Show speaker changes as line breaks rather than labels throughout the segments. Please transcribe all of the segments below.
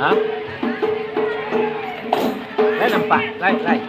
Hả? Lấy làm phạt, lấy.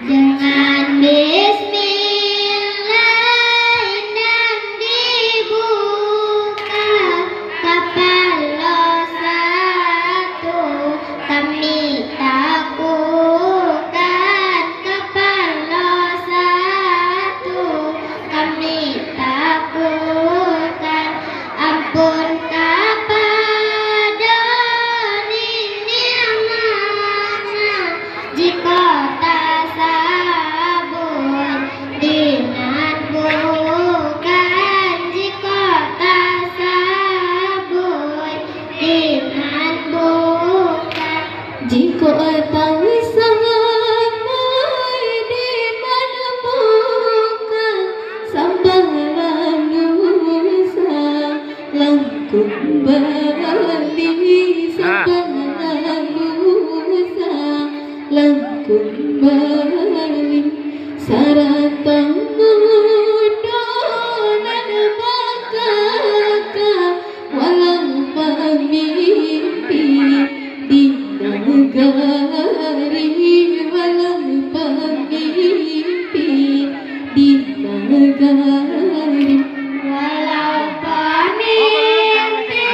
Dengan bismillah dan dibuka kapal satu kami takutkan kapal satu kami takutkan ampun kepada ni'mana jika jika tang sampai di mana bukan sambang manusia langkung bali sambang manusia langkung bali saratang muda dan bakaka walang pamimpi di negari walang pamimpi di negari walau pamimpi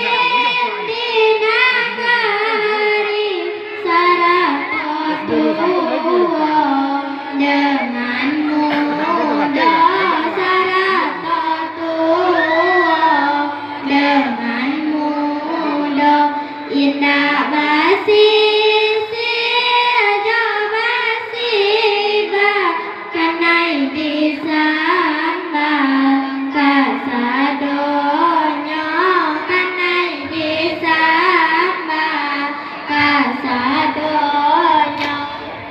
di negari Saratotua dengan mudah Saratotua dengan mudah indah basi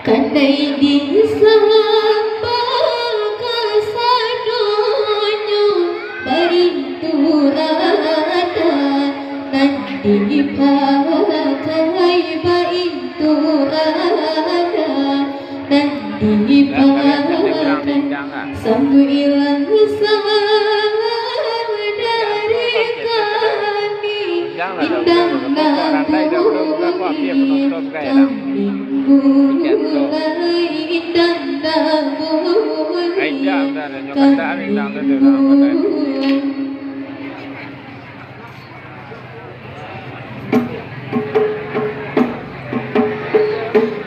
kandai disamba kasadonyo barinturata nanti pakai barinturata nanti pakai sambil hilang dari kami indang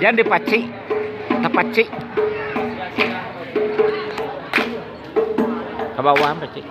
jangan dipacik, terpacik ke bawah pacik.